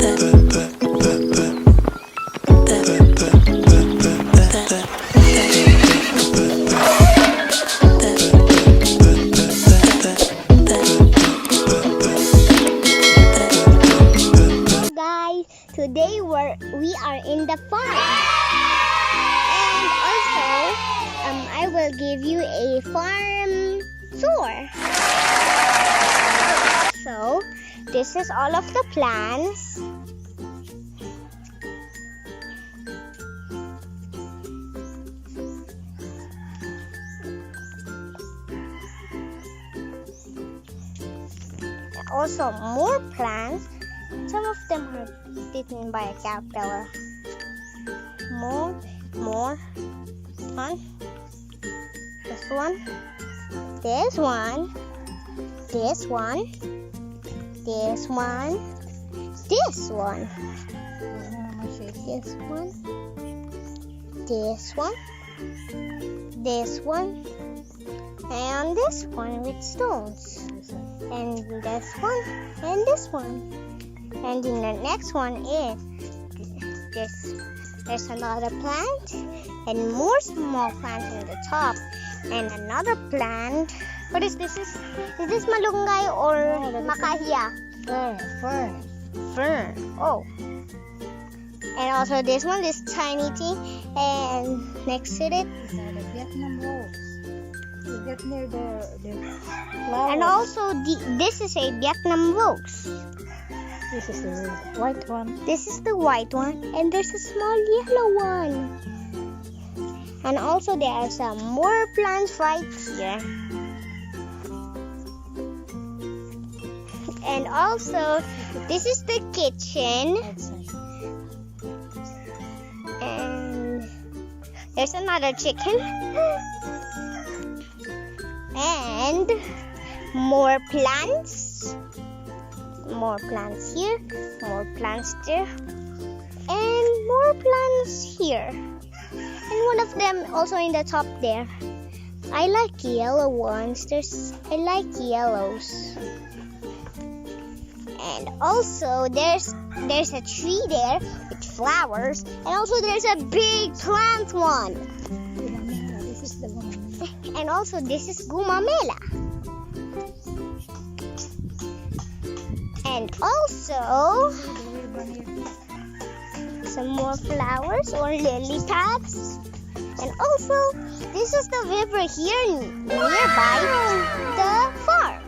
Today we are in the farm, and also I will give you a farm tour. So this is all of the plants. Also more plants. Some of them are bitten by a caterpillar. More. One. This one. This one. This one. This one. This one. This one. This one. This one. And this one with stones. And this one. And this one. And in the next one is this. There's another plant and more small plants in the top, and another plant. What is this? Is this malunggay or makahiya? Fern. Oh. And also this one, this tiny thing, and next to it. Vietnam rose. You get near the flowers. And also this is a Vietnam rose. This is the white one. This is the white one, and there's a small yellow one. And also there are some more plants right here. And also this is the kitchen. And there's another chicken. And more plants. More plants here, more plants there, and more plants here. And one of them also in the top there. I like yellow ones. I like yellows. And also there's a tree there with flowers, and also there's a big plant one. This is the one. And also this is gumamela. And also some more flowers or lily pads. And also this is the river here nearby the farm.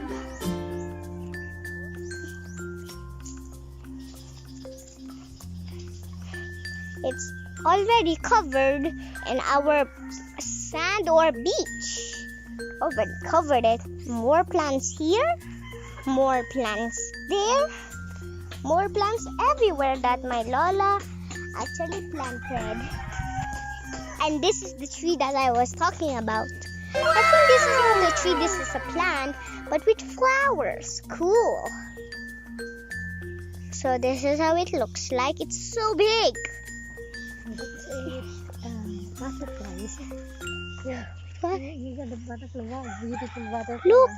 It's already covered in our sand or beach. Already covered it. More plants here. More plants there, more plants everywhere that my Lola actually planted. And this is the tree that I was talking about. I think this is not a tree, this is a plant, but with flowers. Cool. So this is how it looks like. It's so big. It's a butterfly, is it? Yeah. What? You got the butterfly. Wow, beautiful butterfly. Look,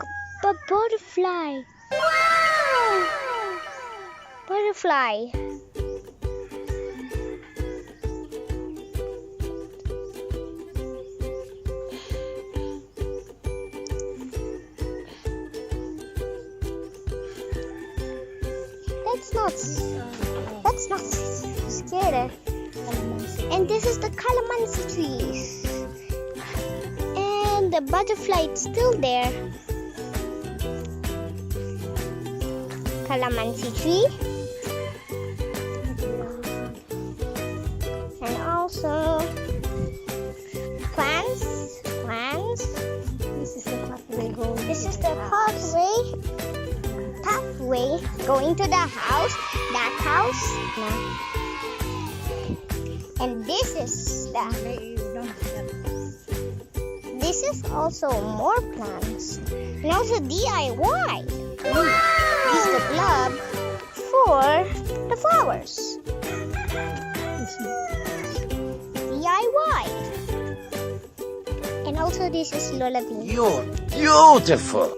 a butterfly. Wow! Butterfly. That's not scary. And this is the calamansi trees. And the butterfly is still there. Calamansi tree. And also plants. This is the pathway going. This is the pathway going to the house. That house. No. And this is this is also more plants. And also DIY. Use the glove for the flowers. DIY. And also this is Lola Bean. You're beautiful.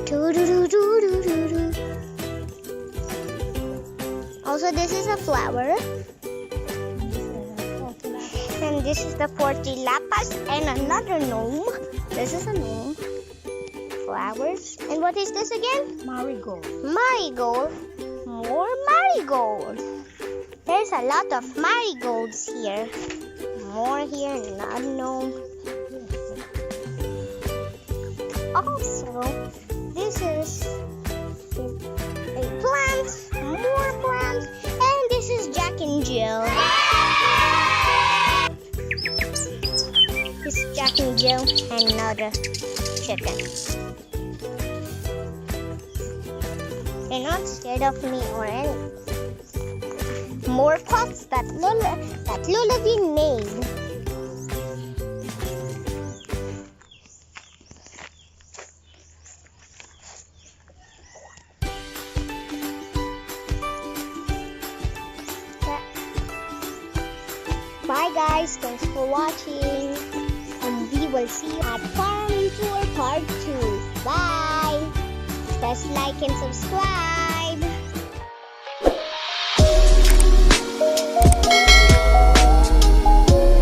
Do do do do do. Also, this is a flower. And this is the Portilapas and another gnome. This is a gnome. Flowers. And what is this again? Marigold. Marigold. More marigold. There's a lot of marigolds here. More here, not gnome. Also, this is a plant, more plants, and this is Jack and Jill. This is Jack and Jill and another chicken. They're not scared of me or anything. More pots that Lullaby made. Bye guys, thanks for watching, and we will see you at Farm Tour Part 2. Bye! Press like and subscribe.